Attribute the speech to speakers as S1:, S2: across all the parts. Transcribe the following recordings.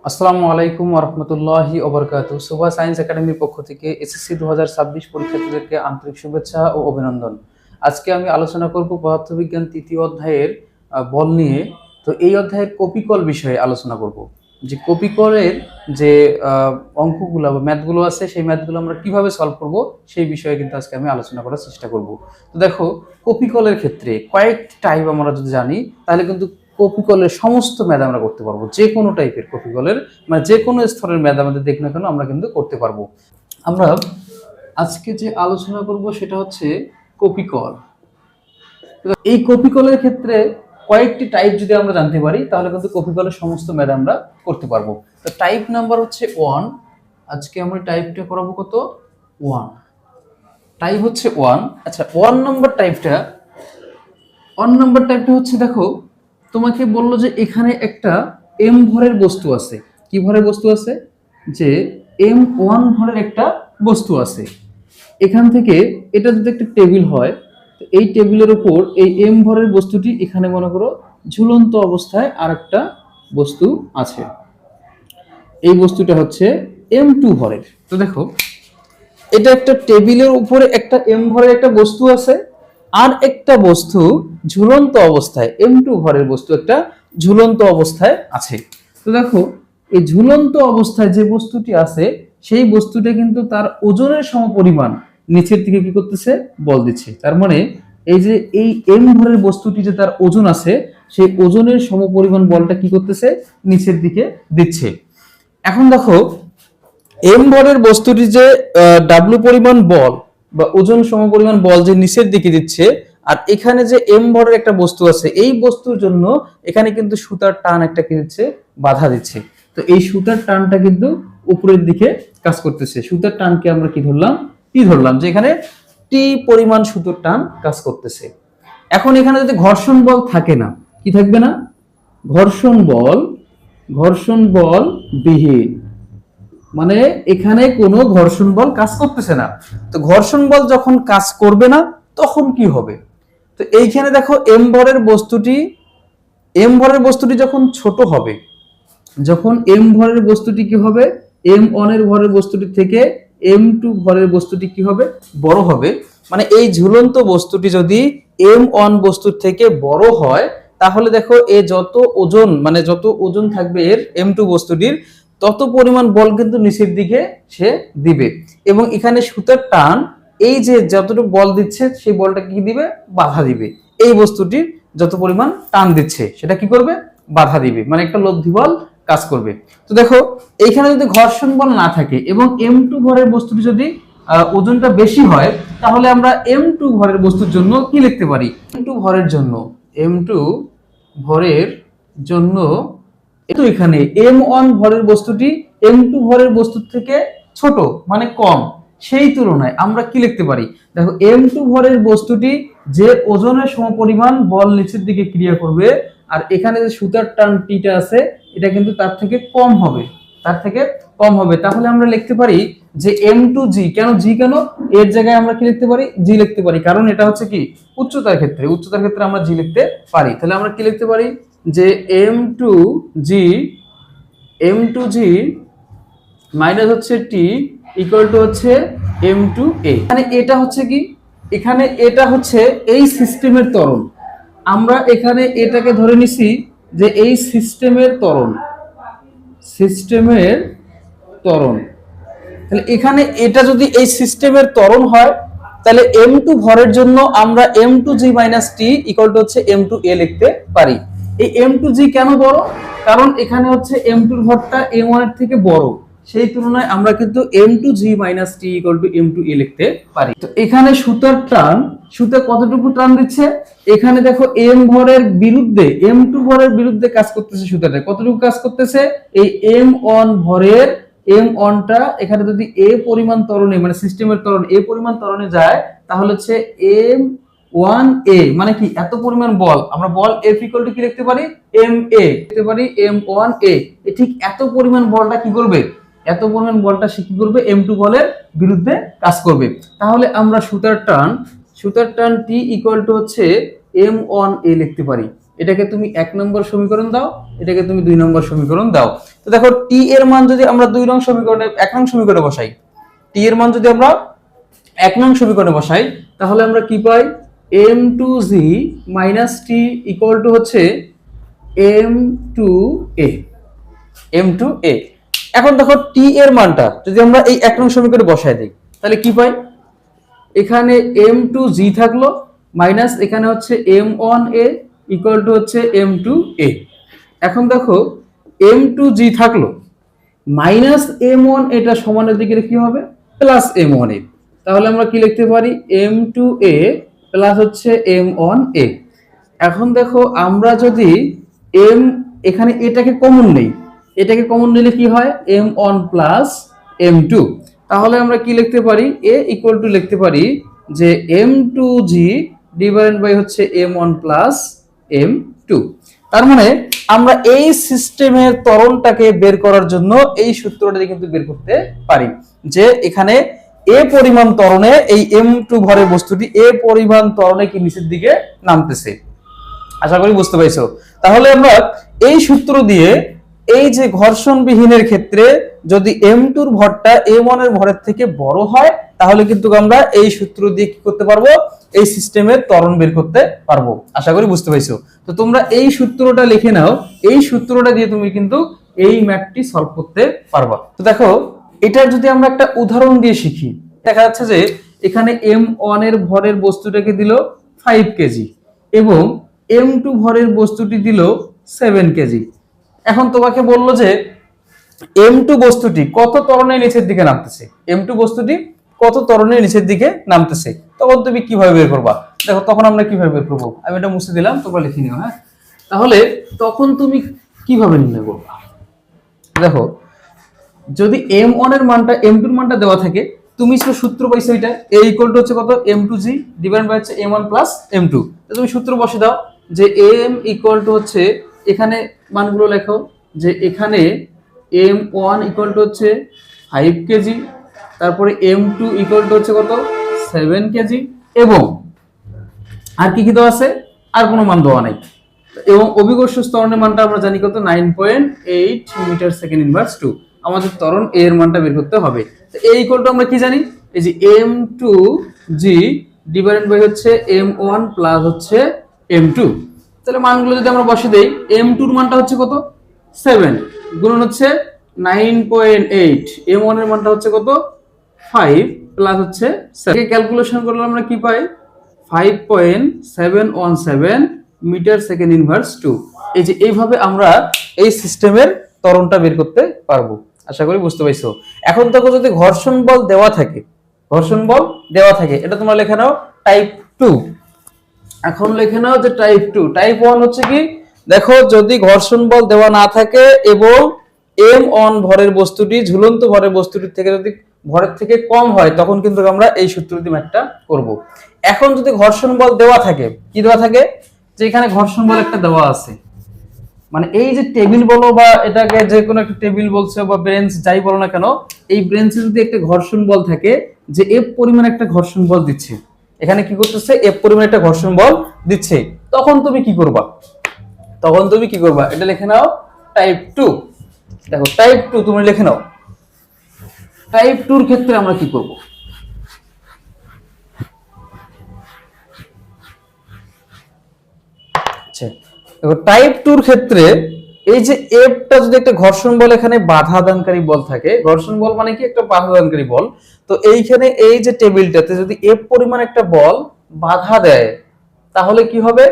S1: আসসালামু আলাইকুম ওয়া রাহমাতুল্লাহি ওয়া বারাকাতুহু। সুভা সায়েন্স একাডেমির পক্ষ থেকে এসএসসি 2026 পরীক্ষার্থীদেরকে আন্তরিক শুভেচ্ছা ও অভিনন্দন। আজকে আমি আলোচনা করব পদার্থবিজ্ঞান তৃতীয় অধ্যায়ের বল নিয়ে। তো এই অধ্যায়ের কপিকল বিষয়ে আলোচনা করব। যে কপিকলের যে অঙ্কগুলো বা ম্যাথগুলো আছে সেই ম্যাথগুলো আমরা কিভাবে সলভ করব সেই বিষয়ে কিন্তু আজকে আমি আলোচনা করার চেষ্টা করব। তো দেখো, কপিকলের ক্ষেত্রে কয়েকটি টাইপ আমরা যদি জানি তাহলে কিন্তু কপিকলের সমস্ত ম্যাথ আমরা করতে পারবো। যে কোনো টাইপের কপিকলের মানে যে কোনো স্তরের ম্যাথ আমাদের দেখ না কেন আমরা কিন্তু করতে পারবো। আমরা আজকে যে আলোচনা করব সেটা হচ্ছে কপিকল। এই কপিকলের ক্ষেত্রে কয়েকটি টাইপ যদি আমরা জানতে পারি তাহলে কিন্তু কপিকলের সমস্ত ম্যাথ আমরা করতে পারবো। তো টাইপ নাম্বার হচ্ছে 1। আজকে আমরা টাইপটা করাবো কত? 1। টাইপ হচ্ছে 1। আচ্ছা, 1 নম্বর টাইপটা হচ্ছে, দেখো তোমাকে বললো যে এখানে একটা m ভরের বস্তু আছে। কি ভরের বস্তু আছে? যে m1 ভরের একটা বস্তু আছে। এখান থেকে এটা যদি একটা টেবিল হয়, তো এই টেবিলের উপর এই m ভরের বস্তুটি এখানে মনে করো ঝুলন্ত অবস্থায় আরেকটা বস্তু আছে। এই বস্তুটা হচ্ছে m2 ভরের। তো দেখো, এটা একটা টেবিলের উপরে একটা m ভরের একটা বস্তু আছে, আর একটা বস্তু ঝুলন্ত অবস্থায় m2 ভরের বস্তু একটা ঝুলন্ত অবস্থায় আছে। তো দেখো, এই ঝুলন্ত অবস্থায় যে বস্তুটি আছে সেই বস্তুটা কিন্তু তার ওজনের সমপরিমাণ নিচের দিকে কি করতেছে? বল দিচ্ছে। তার মানে এই যে এই m ভরের বস্তুটি যে তার ওজন আছে সেই ওজনের সমপরিমাণ বলটা কি করতেছে? নিচের দিকে দিচ্ছে। এখন দেখো, এম ভরের বস্তুটি যে ডাব্লু পরিমাণ বল বা ওজন সমপরিমাণ বল যে নিচের দিকে দিচ্ছে, আর এখানে যে এম ভরের একটা বস্তু আছে এই বস্তুর জন্য এখানে কিন্তু সুতার টান একটা কি দিচ্ছে? বাধা দিচ্ছে। তো এই সুতার টানটা কিন্তু উপরের দিকে কাজ করতেছে। সুতার টানকে আমরা কি ধরলাম? টি ধরলাম, যে এখানে টি পরিমাণ সুতার টান কাজ করতেছে। এখন এখানে যদি ঘর্ষণ বল থাকে না, কি থাকবে না? ঘর্ষণ বল বিহীন, মানে এখানে কোনো ঘর্ষণ বল কাজ করতেছে না। তো ঘর্ষণ বল যখন কাজ করবে না তখন কি হবে? তো এইখানে দেখো, এম ভরের বস্তুটি যখন ছোট হবে, যখন এম ভরের বস্তুটি কি হবে? m1 এর ভরের বস্তুটি থেকে m2 ভরের বস্তুটি কি হবে? বড় হবে। মানে এই ঝুলন্ত বস্তুটি যদি m1 বস্তুর থেকে বড় হয় তাহলে দেখো এ যত ওজন, মানে যত ওজন থাকবে এর m2 বস্তুটির, তত পরিমাণ বল কিন্তু নিচের দিকে সে দিবে। এবং এখানে সুতার টান এই যে যতটুকু বল দিচ্ছে সেই বলটা কি দিবে? বাধা দিবে। এই বস্তুটির যত পরিমাণ টান দিচ্ছে সেটা কি করবে? বাধা দিবে, মানে একটা লব্ধি বল কাজ করবে। তো দেখো, এইখানে যদি ঘর্ষণ বল না থাকে এবং m2 ভরের বস্তুটি যদি ওজনটা বেশি হয় তাহলে আমরা m2 ভরের বস্তুর জন্য কি লিখতে পারি? m2 ভরের জন্য তো এখানে m1 ভরের বস্তুটি m2 ভরের বস্তুর থেকে ছোট, মানে কম, সেই তুলনায় আমরা কি লিখতে পারি? দেখো, m2 ভরের বস্তুটি যে ওজনের সমপরিমাণ বল নিচের দিকে ক্রিয়া করবে, আর এখানে যে সুতার টান টিটা আছে এটা কিন্তু তার থেকে কম হবে, তাহলে আমরা লিখতে পারি যে m2g। কেন জি? কেন এর জায়গায় আমরা কি লিখতে পারি? জি লিখতে পারি, কারণ এটা হচ্ছে কি উচ্চতার ক্ষেত্রে আমরা জি লিখতে পারি। তাহলে আমরা কি লিখতে পারি? যে m2g মাইনাস হচ্ছে টি ইকুয়াল টু হচ্ছে m2a। মানে এটা হচ্ছে কি? এখানে এটা হচ্ছে এই সিস্টেমের ত্বরণ। আমরা এখানে এটাকে ধরে নিছি যে এই সিস্টেমের ত্বরণ। তাহলে এখানে এটা যদি এই সিস্টেমের ত্বরণ হয় তাহলে m2 ভরের জন্য আমরা m2g - t ইকুয়াল টু হচ্ছে m2a লিখতে পারি। এই m2g কেন বড়? কারণ এখানে হচ্ছে m2 এর ভরটা m1 এর থেকে বড়, সেই তুলনায় আমরা কিন্তু m2g - t equal to m2a লিখতে পারি। তো এখানে সুতা কতটুকু টান দিচ্ছে? এখানে দেখো m2 ভরের বিরুদ্ধে কাজ করতেছে সুতাটা। কতটুকু কাজ করতেছে? এই m1 ভরের m1টা এখানে যদি a পরিমাণ ত্বরণে, মানে সিস্টেমের ত্বরণ a পরিমাণ ত্বরণে যায় তাহলে হচ্ছে m1a, মানে কি এত পরিমাণ বল। আমরা বল F ইকুয়াল টু কি লিখতে পারি? ma লিখতে পারি, m1a। ঠিক এত পরিমাণ বলটা কি করবে? সে কি করবে? m2 বলের বিরুদ্ধে কাজ করবে। তাহলে আমরা সুতার টান t ইকুয়াল টু হচ্ছে m1a লিখতে পারি। এটাকে তুমি 1 নম্বর সমীকরণ দাও, এটাকে তুমি 2 নম্বর সমীকরণ দাও। তো দেখো টি এর মান যদি আমরা 2 নং সমীকরণে 1 নং সমীকরণে বসাই, টি এর মান যদি আমরা 1 নং সমীকরণে বসাই, তাহলে আমরা কি পাই, m2g - t ইকুয়াল টু হচ্ছে m2a, m2a। এখন দেখো টি এর মানটা যদি আমরা এই 1 নং সমীকরণে বসাই দিই, তাহলে কি পাই, এখানে m2g থাকলো মাইনাস এখানে হচ্ছে m1a ইকুয়াল টু হচ্ছে m2a। এখন দেখো m2g থাকলো মাইনাস m1 এটা সমানের দিকে কি হবে, প্লাস m1a। তাহলে আমরা কি লিখতে পারি, m2a প্লাস হচ্ছে m1a। এখন দেখো আমরা যদি m এখানে এটাকে কমন নেই, এটাকে কমন নিলে কি হয়, m1 প্লাস m2। তাহলে আমরা কি লিখতে পারি, a ইকুয়াল টু লিখতে পারি যে m2g ডিভাইডেড বাই হচ্ছে m1 প্লাস m2। তার মানে আমরা এই সিস্টেমের ত্বরণটাকে বের করার জন্য এই সূত্রটা দিয়ে কিন্তু বের করতে পারি যে এখানে a পরিমাণ ত্বরণে এই m2 ভরের বস্তুটি a পরিমাণ ত্বরণে কি নিচের দিকে নামতেছে। আশা করি বুঝতে পাইছো। তাহলে আমরা এই সূত্র দিয়ে এই যে ঘর্ষণবিহীনের ক্ষেত্রে যদি m2 এর ভরটা m1 এর ভরের থেকে বড় হয়, তাহলে কিন্তু আমরা এই সূত্র দিয়ে কি করতে পারবো, এই সিস্টেমের ত্বরণ বের করতে পারবো। আশা করি বুঝতে পাইছো। তো তোমরা এই সূত্রটা লিখে নাও, এই সূত্রটা দিয়ে তুমি কিন্তু এই ম্যাথটি সলভ করতে পারবা। তো দেখো এটার যদি আমরা একটা উদাহরণ দিয়ে শিখি, দেখা যাচ্ছে যে এখানে m1 এর ভরের বস্তুটাকে দিল 5 কেজি এবং m2 ভরের বস্তুটি দিল 7 কেজি। এখন তোমাকে বললো যে m2 বস্তুটি কত ত্বরণের নিচের দিকে নামতেছে, m2 বস্তুটি কত ত্বরণের নিচের দিকে নামতেছে, তখন তুমি কিভাবে বের করবা। দেখো তখন আমরা কিভাবে বের করবো, আমি এটা মুছে দিলাম, তোমরা লিখে নিও। হ্যাঁ, তাহলে তখন তুমি কিভাবে নির্ণয় করবা। দেখো যদি m1 এর মানটা m2 এর মানটা দেওয়া থাকে, তুমি সূত্র পাইছো এটা a ইকুয়াল টু হচ্ছে কত, m2g ডিভাইড বাই হচ্ছে m1 প্লাস m2। তুমি সূত্র বসে দাও যে m ইকুয়াল টু হচ্ছে, এখানে মানগুলো লেখো যে এখানে m1 ইকুয়াল টু হচ্ছে 5 কেজি, তারপরে m2 ইকুয়াল টু হচ্ছে কত 7 কেজি, এবং আর কি কি দেওয়া আছে, আর কোনো মান দেওয়া নাই। এবং অভিকর্ষ ত্বরণের মানটা আমরা জানি কত, 9.8 মিটার সেকেন্ড ইনভার্স 2। আমাদের ত্বরণ a এর মানটা বের করতে হবে। তো a ইকুয়াল টু আমরা কি জানি, এই যে m2g ডিভাইডেড বাই হচ্ছে m1 প্লাস হচ্ছে m2। তাহলে মানগুলো যদি আমরা বসে দেই, m2 এর মানটা হচ্ছে কত 7 গুণন হচ্ছে 9.8, m1 এর মানটা হচ্ছে কত 5 প্লাস হচ্ছে 7, ক্যালকুলেশন করলে আমরা কি পাই, 5.717 মিটার সেকেন্ড ইনভার্স 2। এই যে এইভাবে আমরা এই সিস্টেমের ত্বরণটা বের করতে পারবো। আশা করি বুঝতে পাইছো। এখন দেখো যদি ঘর্ষণ বল দেওয়া থাকে, ঘর্ষণ বল দেওয়া থাকে, এটা তোমরা লিখে নাও টাইপ 2। এখন লিখে নাও যে টাইপ 2। টাইপ 1 হচ্ছে কি, দেখো যদি ঘর্ষণ বল দেওয়া না থাকে এবং m1 ভরের বস্তুটি ঝুলন্ত ভরের বস্তুটির থেকে যদি ভরের থেকে কম হয়, তখন কিন্তু আমরা এই সূত্র দিয়ে ম্যাথটা করব। এখন যদি ঘর্ষণ বল দেওয়া থাকে, কি দেওয়া থাকে, যে এখানে ঘর্ষণ বল একটা দেওয়া আছে, মানে এই যে টেবিল বলো বা এটাকে যে কোনো একটা টেবিল বলছো বা বেঞ্চ যাই বলো না কেন, এই বেঞ্চে যদি একটা ঘর্ষণ বল থাকে যে এফ পরিমাণ একটা ঘর্ষণ বল দিচ্ছে, এখানে কি করতেছে, এফ পরিমাণ একটা ঘর্ষণ বল দিচ্ছে, তখন তুমি কি করবা, তখন তুমি কি করবা, এটা লিখে নাও টাইপ 2। দেখো টাইপ 2 তুমি লিখে নাও, টাইপ 2 এর ক্ষেত্রে আমরা কি করব। আচ্ছা দেখো টাইপ 2 এর ক্ষেত্রে এই যে এফটা যদি একটা ঘর্ষণ বল এখানে বাধা দানকারী বল থাকে, ঘর্ষণ বল মানে কি একটা বাধা দানকারী বল, তো এইখানে এই যে টেবিলটাতে যদি এফ পরিমাণ একটা বল বাধা দেয়, তাহলে কি হবে,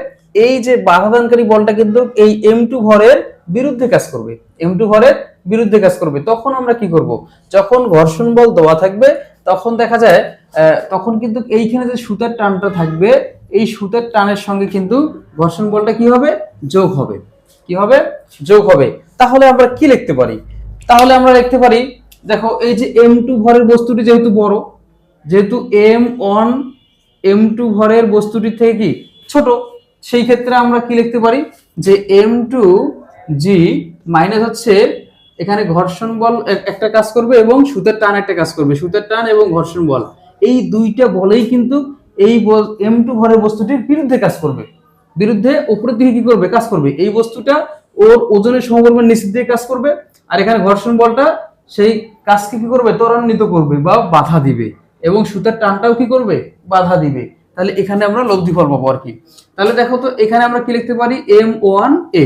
S1: এই যে বাধা দানকারী বলটা কিন্তু এই m2 ভরের বিরুদ্ধে কাজ করবে, m2 ভরের বিরুদ্ধে কাজ করবে। তখন আমরা কি করব, যখন ঘর্ষণ বল দেওয়া থাকবে তখন দেখা যায় তখন কিন্তু এইখানে যে সুতার টানটা থাকবে, এই সুতার টানের সঙ্গে কিন্তু ঘর্ষণ বলটা কি হবে, যোগ হবে, কি হবে, যোগ হবে। তাহলে আমরা কি লিখতে পারি, তাহলে আমরা লিখতে পারি, দেখো এই যে m2 ভরের বস্তুটি যেহেতু বড়, যেহেতু m2 ভরের বস্তুটির থেকে কি ছোট, সেই ক্ষেত্রে আমরা কি লিখতে পারি যে m2g মাইনাস হচ্ছে এখানে ঘর্ষণ বল একটা কাজ করবে এবং সুতার টান একটা কাজ করবে, সুতার টান এবং ঘর্ষণ বল এই দুইটা বলেই কিন্তু এই m2 ভরের বস্তুটির বিরুদ্ধে কাজ করবে, বিরুদ্ধে উপরের দিকে কি করবে, কাজ করবে। এই বস্তুটা ওর ওজনের সমপরিমাণ নিচের দিকে কাজ করবে, আর এখানে ঘর্ষণ বলটা সেই কাজকে কি করবে, ত্বরান্বিত করবে বা বাধা দিবে, এবং সুতার টানটাও কি করবে, বাধা দিবে। তাহলে এখানে আমরা লব্ধিফল পাবো আর কি। তাহলে দেখো তো এখানে আমরা কি লিখতে পারি, M1A,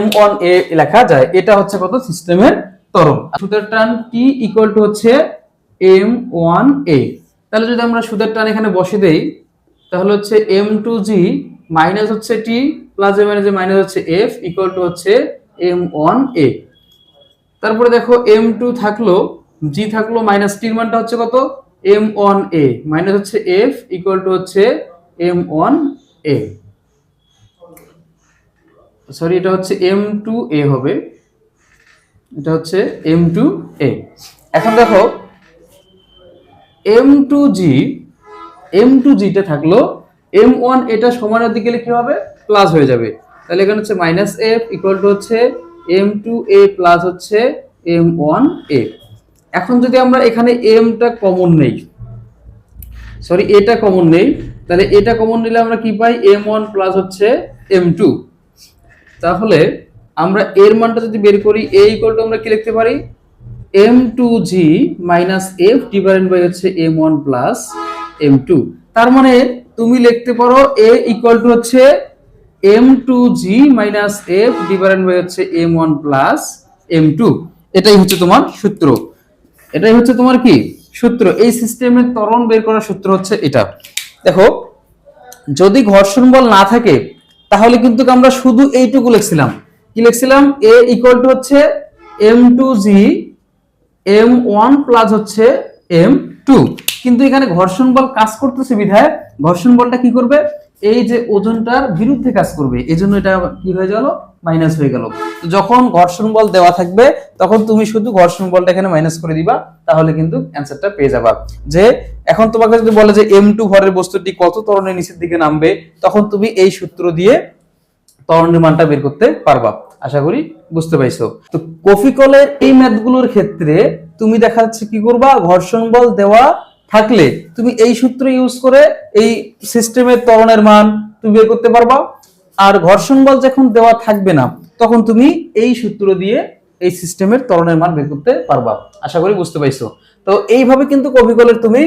S1: M1A লেখা যায়। এটা হচ্ছে কত, সিস্টেমের ত্বরণ। সুতার টান T ইকুয়াল টু হচ্ছে M1A। তাহলে যদি আমরা সুতার টান এখানে বসে দেই, তাহলে হচ্ছে M2G মাইনাস হচ্ছে T প্লাস এ মাইনাস মাইনাস হচ্ছে F ইকুয়াল টু হচ্ছে M1A। তারপরে দেখো M2 থাকলো, G থাকলো, মাইনাস টির মানটা হচ্ছে কত, M1A মাইনাস হচ্ছে F ইকুয়াল টু হচ্ছে M1A। সরি, এটা হচ্ছে M2A হবে, এটা হচ্ছে M2A। এখন দেখো M2G, M2G টা থাকলো, M1 এটা সমানের দিকে গেলে কি হবে, প্লাস হয়ে যাবে। তাহলে এখানে হচ্ছে মাইনাস F ইকুয়াল টু হচ্ছে M2A প্লাস হচ্ছে M1A। এখন যদি আমরা এখানে M টা কমন নেই, সরি এটা কমন নেই, তাহলে এটা কমন নিলে আমরা কি পাই, M1 প্লাস হচ্ছে M2। তাহলে আমরা এর মানটা যদি বের করি, A ইকুয়াল টু আমরা কি লিখতে পারি, M2G minus F divided by হচ্ছে M1 প্লাস M2। তার মানে তুমি লিখতে পারো A ইকুয়াল টু হচ্ছে M2G minus F divided by হচ্ছে M1 প্লাস M2। এটাই হচ্ছে তোমার সূত্র, এটাই হচ্ছে তোমার কি সূত্র। এই সিস্টেমের ত্বরণ বের করার সূত্র হচ্ছে এটা। দেখো যদি ঘর্ষণ বল না থাকে তাহলে কিন্তু আমরা শুধু এইটুকু লিখছিলাম, কি লিখছিলাম, A ইকুয়াল টু হচ্ছে M2G M1 প্লাস হচ্ছে M2। কিন্তু এখানে ঘর্ষণ বল কাজ করতেছে বিধায় ঘর্ষণ বলটা কি করবে, এই যে ওজনটার বিরুদ্ধে কাজ করবে, এজন্য এটা কি হয়ে গেল, মাইনাস হয়ে গেল। যখন ঘর্ষণ বল দেওয়া থাকবে তখন তুমি শুধু ঘর্ষণ বলটা এখানে মাইনাস করে দিবা, তাহলে কিন্তু অ্যানসারটা পেয়ে যাবা। যে এখন তোমাকে যদি বলে যে M2 ভরের বস্তুটি কত ত্বরণের নিচের দিকে নামবে, তখন তুমি এই সূত্র দিয়ে ত্বরণের মানটা বের করতে পারবা। আশা করি বুঝতে পাইছো। তো কফিকলের এই ম্যাথগুলোর ক্ষেত্রে তুমি দেখা যাচ্ছে কি করবা, ঘর্ষণ বল দেওয়া থাকলে তুমি এই সূত্র ইউজ করে এই সিস্টেমের ত্বরণের মান তুমি বের করতে পারবা। আর ঘর্ষণ বল যখন দেওয়া থাকবে না তখন তুমি এই সূত্র দিয়ে এই সিস্টেমের ত্বরণের মান বের করতে পারবা। আশা করি বুঝতে পাইছো। তো এইভাবে কিন্তু কফিকলের তুমি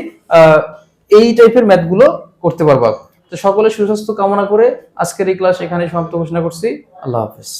S1: এই টাইপের ম্যাথগুলো করতে পারবা। তো সকলের সুস্বাস্থ্য কামনা করে আজকের এই ক্লাস এখানে সমাপ্ত ঘোষণা করছি। আল্লাহ হাফেজ।